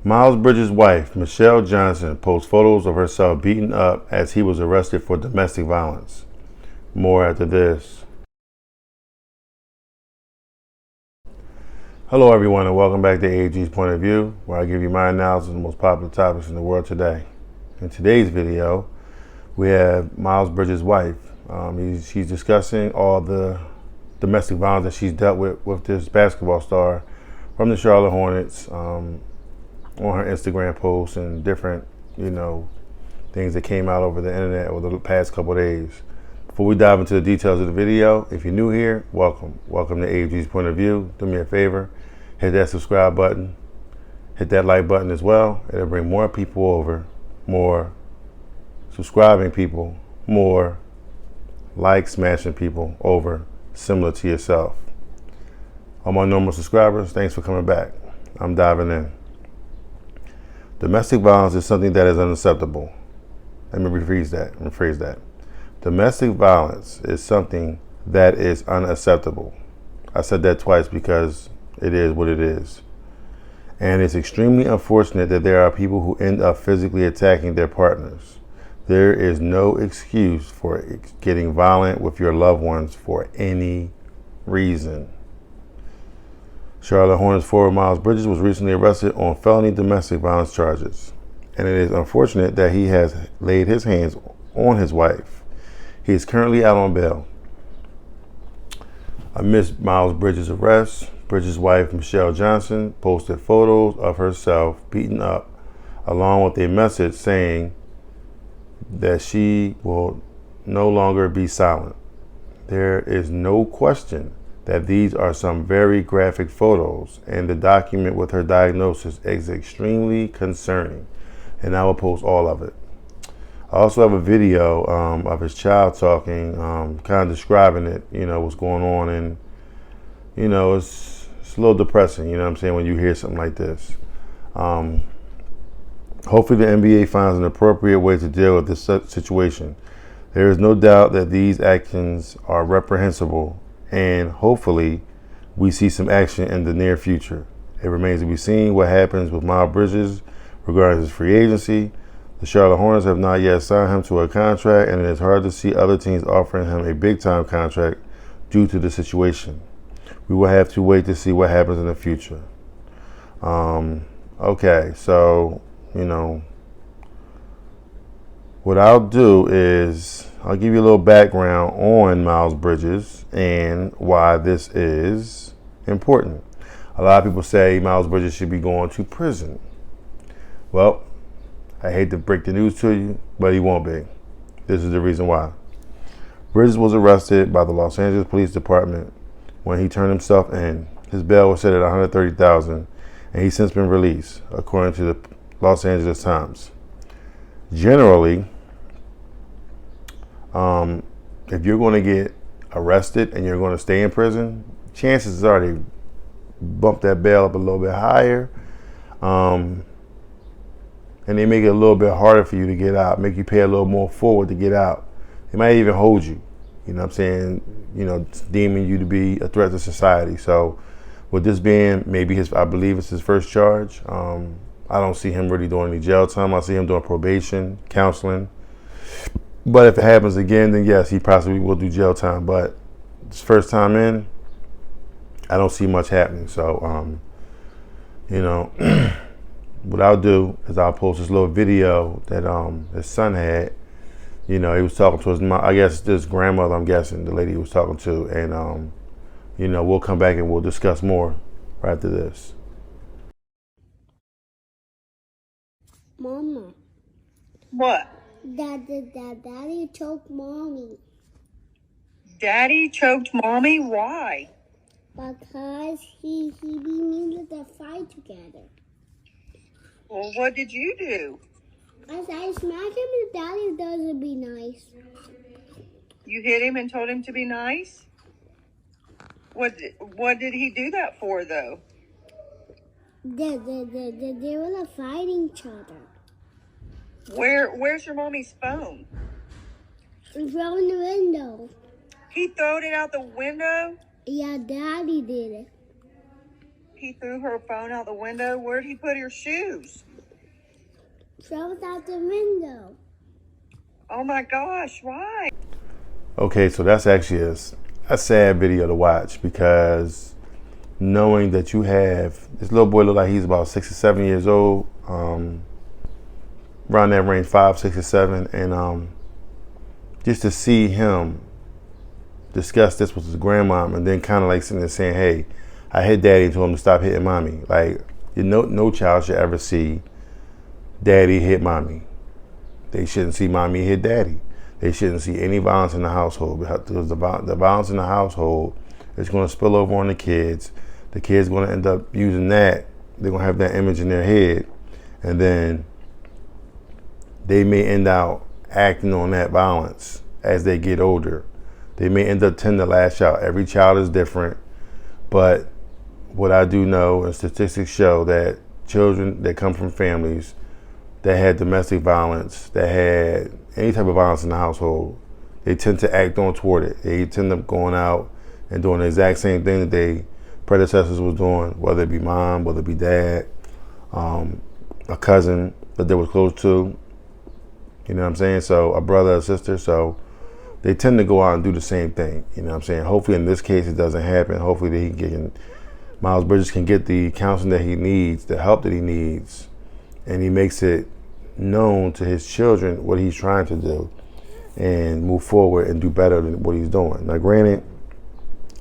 Miles Briges' wife, Mychell Johnson, posts photos of herself beaten up as he was arrested for domestic violence. More after this. Hello everyone and welcome back to AG's Point of View, where I give you my analysis of the most popular topics in the world today. In today's video, we have Miles Briges' wife. She's discussing all the domestic violence that she's dealt with this basketball star from the Charlotte Hornets, on her Instagram posts and different, things that came out over the internet over the past couple of days. Before we dive into the details of the video, if you're new here, welcome. Welcome to AG's Point of View. Do me a favor, hit that subscribe button, hit that like button as well. It'll bring more people over, more subscribing people, more like smashing people over, similar to yourself. All my normal subscribers, thanks for coming back. I'm diving in. Domestic violence is something that is unacceptable. Let me rephrase that. Domestic violence is something that is unacceptable. I said that twice because it is what it is. And it's extremely unfortunate that there are people who end up physically attacking their partners. There is no excuse for getting violent with your loved ones for any reason. Charlotte Hornets forward Miles Briges was recently arrested on felony domestic violence charges, and it is unfortunate that he has laid his hands on his wife. He is currently out on bail. Amidst Miles Briges' arrest, Briges' wife, Mychell Johnson, posted photos of herself beaten up, along with a message saying that she will no longer be silent. There is no question that these are some very graphic photos, and the document with her diagnosis is extremely concerning, and I will post all of it. I also have a video of his child talking, kind of describing it, what's going on, and it's a little depressing, when you hear something like this. Hopefully the NBA finds an appropriate way to deal with this situation. There is no doubt that these actions are reprehensible, and hopefully we see some action in the near future. It remains to be seen what happens with Miles Briges regarding his free agency. The Charlotte Hornets have not yet signed him to a contract, and it is hard to see other teams offering him a big-time contract due to the situation. We will have to wait to see what happens in the future. Okay, so, what I'll do is I'll give you a little background on Miles Briges and why this is important. A lot of people say Miles Briges should be going to prison. Well, I hate to break the news to you, but he won't be. This is the reason why. Briges was arrested by the Los Angeles Police Department when he turned himself in. His bail was set at $130,000, and he's since been released, according to the Los Angeles Times. Generally, if you're going to get arrested and you're going to stay in prison, chances are they bump that bail up a little bit higher, and they make it a little bit harder for you to get out, make you pay a little more forward to get out. They might even hold you, deeming you to be a threat to society. So with this being maybe I believe it's his first charge, I don't see him really doing any jail time. I see him doing probation, counseling. But if it happens again, then yes, he possibly will do jail time. But his first time in, I don't see much happening. So, what I'll do is I'll post this little video that his son had. He was talking to his mom, I guess this grandmother, I'm guessing, the lady he was talking to. And, we'll come back and we'll discuss more right after this. Mama. What? Daddy choked Mommy. Daddy choked Mommy? Why? Because he beat me with a fight together. Well, what did you do? As I smack him and Daddy doesn't be nice. You hit him and told him to be nice? What did he do that for, though? They were fighting each other. Where's your mommy's phone? It's from the window. He throwed it out the window? Yeah, Daddy did it. he threw her phone out the window. Where'd he put her shoes? Throw it out the window. Oh my gosh, why? Okay, so that's actually a sad video to watch, because knowing that you have this little boy, look like he's about 6 or 7 years old, around that range, 5, 6, or 7, and just to see him discuss this with his grandmom, and then kind of like sitting there saying, "Hey, I hit daddy and told him to stop hitting mommy." Like, no child should ever see daddy hit mommy. They shouldn't see mommy hit daddy. They shouldn't see any violence in the household, because the violence in the household is going to spill over on the kids. The kids going to end up using that. They're going to have that image in their head, and then they may end out acting on that violence as they get older. They may end up tending to lash out. Every child is different, but what I do know, and statistics show, that children that come from families that had domestic violence, that had any type of violence in the household, they tend to act on toward it. They tend to going out and doing the exact same thing that their predecessors was doing, whether it be mom, whether it be dad, a cousin that they was close to, you know what I'm saying? So a brother or sister. So they tend to go out and do the same thing, you know what I'm saying? Hopefully in this case it doesn't happen. Hopefully that Miles Briges can get the counseling that he needs, the help that he needs, and he makes it known to his children what he's trying to do and move forward and do better than what he's doing. Now, granted,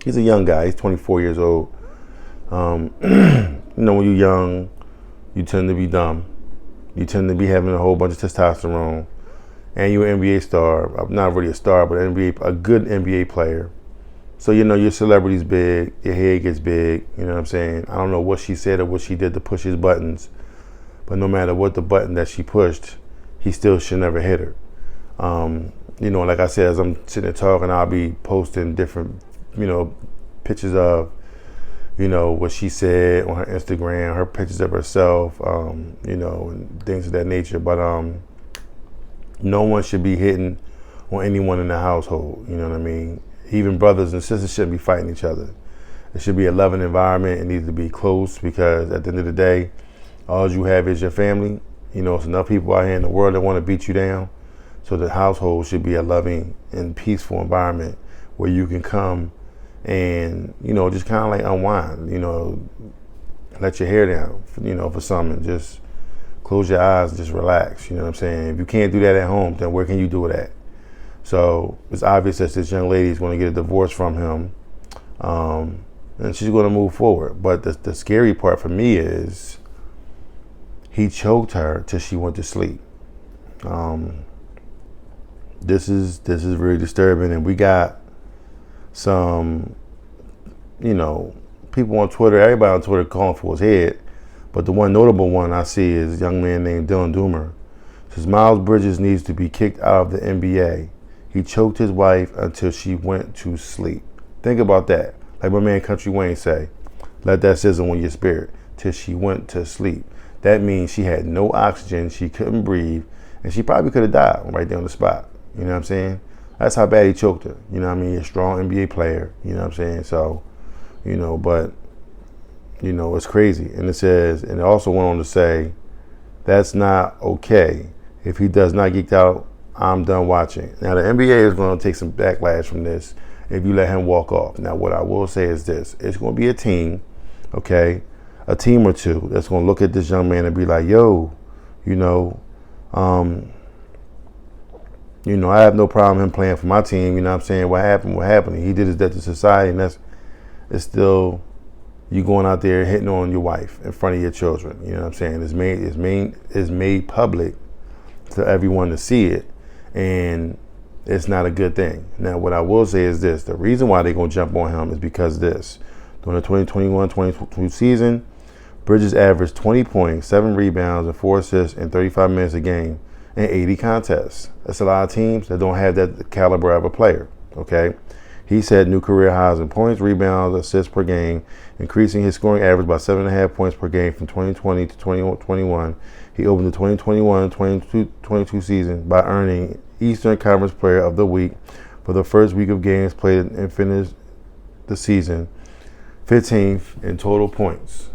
he's a young guy. He's 24 years old. When you're young, you tend to be dumb. You tend to be having a whole bunch of testosterone, and you're an NBA star. Not really a star, but a good NBA player. So, your celebrity's big, your head gets big, you know what I'm saying? I don't know what she said or what she did to push his buttons, but no matter what the button that she pushed, he still should never hit her. Like I said, as I'm sitting there talking, I'll be posting different, pictures of, what she said on her Instagram, her pictures of herself, and things of that nature. But no one should be hitting on anyone in the household, you know what I mean? Even brothers and sisters shouldn't be fighting each other. It should be a loving environment. It needs to be close, because at the end of the day, all you have is your family. It's enough people out here in the world that want to beat you down. So the household should be a loving and peaceful environment where you can come and, just kind of like unwind, let your hair down, for something. Just close your eyes and just relax, you know what I'm saying? If you can't do that at home, then where can you do it at? So it's obvious that this young lady is going to get a divorce from him, and she's going to move forward. But the scary part for me is he choked her till she went to sleep. This is really disturbing, and we got some, people on Twitter, everybody on Twitter calling for his head, but the one notable one I see is a young man named Dylan Doomer. Says Miles Briges needs to be kicked out of the NBA. He choked his wife until she went to sleep. Think about that. Like my man Country Wayne say, let that sizzle in your spirit till she went to sleep. That means she had no oxygen, she couldn't breathe, and she probably could have died right there on the spot. You know what I'm saying? That's how bad he choked her. You know what I mean? A strong NBA player. You know what I'm saying? So, but, it's crazy. And it says, and it also went on to say, that's not okay. If he does not geek out, I'm done watching. Now, the NBA is going to take some backlash from this if you let him walk off. Now, what I will say is this. It's going to be a team, okay? A team or two that's going to look at this young man and be like, yo, I have no problem him playing for my team. You know what I'm saying? What happened? He did his debt to society, and it's still you going out there hitting on your wife in front of your children. You know what I'm saying? It's made public to everyone to see it, and it's not a good thing. Now, what I will say is this. The reason why they're going to jump on him is because this. During the 2021-2022 season, Briges averaged 20 points, 7 rebounds, and 4 assists in 35 minutes a game in 80 contests. That's a lot of teams that don't have that caliber of a player, okay? He set new career highs in points, rebounds, assists per game, increasing his scoring average by 7.5 points per game from 2020 to 2021. He opened the 2021-2022 season by earning Eastern Conference Player of the Week for the first week of games played and finished the season 15th in total points.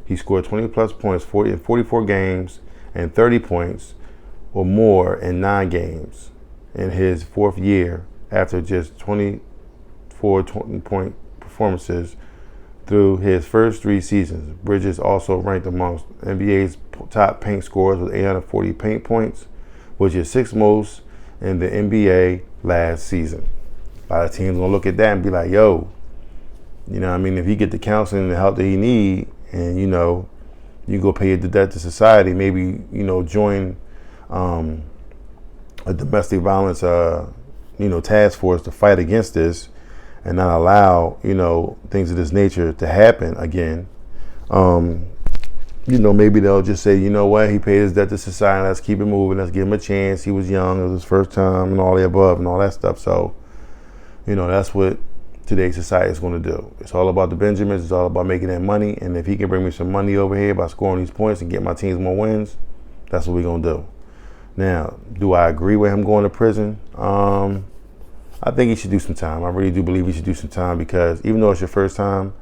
He scored 20 plus points in 44 games and 30 points or more in 9 games in his 4th year after just 24 20-point performances through his first 3 seasons. Bridges also ranked amongst NBA's top paint scorers with 840 paint points, which is 6th most in the NBA last season. A lot of teams gonna look at that and be like, yo, you know what I mean, if he get the counseling and the help that he need, and you know, you go pay your debt to society, maybe, you know, join a domestic violence task force to fight against this and not allow, you know, things of this nature to happen again. You know, maybe they'll just say, you know what, he paid his debt to society, let's keep it moving, let's give him a chance. He was young, it was his first time, and all the above and all that stuff. So, you know, that's what today's society is going to do. It's all about the Benjamins. It's all about making that money. And if he can bring me some money over here by scoring these points and get my teams more wins, that's what we're going to do. Now, do I agree with him going to prison? I think he should do some time. I really do believe he should do some time, because even though it's your first time,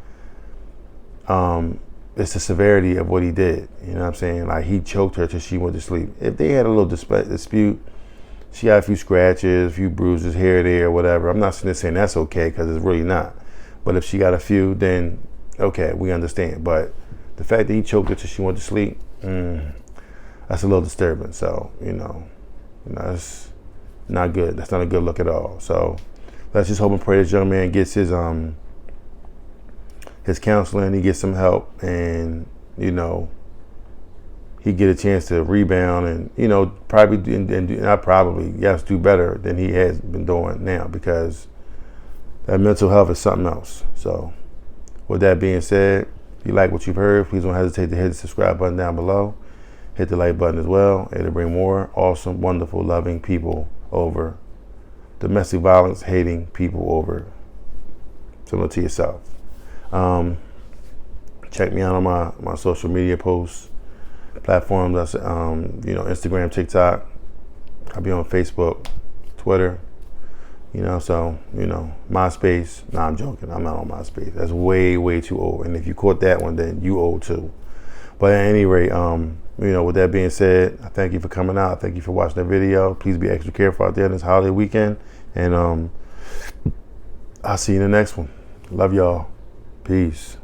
it's the severity of what he did. You know what I'm saying? Like, he choked her till she went to sleep. If they had a little dispute, she had a few scratches, a few bruises here or there, or whatever. I'm not sitting there saying that's okay, because it's really not. But if she got a few, then okay, we understand. But the fact that he choked her till she went to sleep, that's a little disturbing. So, you know, that's not good. That's not a good look at all. So let's just hope and pray this young man gets his counseling, he gets some help, and, you know, he get a chance to rebound and, you know, probably, not probably, yes, do better than he has been doing now, because that mental health is something else. So with that being said, if you like what you've heard, please don't hesitate to hit the subscribe button down below. Hit the like button as well. It'll bring more awesome, wonderful, loving people over. Domestic violence hating people over. Similar to yourself. Check me out on my social media posts, platforms. That's you know, Instagram, TikTok. I'll be on Facebook, Twitter. You know, so, you know, MySpace. Nah, I'm joking. I'm not on MySpace. That's way, way too old. And if you caught that one, then you old too. But at any rate, you know, with that being said, I thank you for coming out. Thank you for watching the video. Please be extra careful out there this holiday weekend. And I'll see you in the next one. Love y'all. Peace.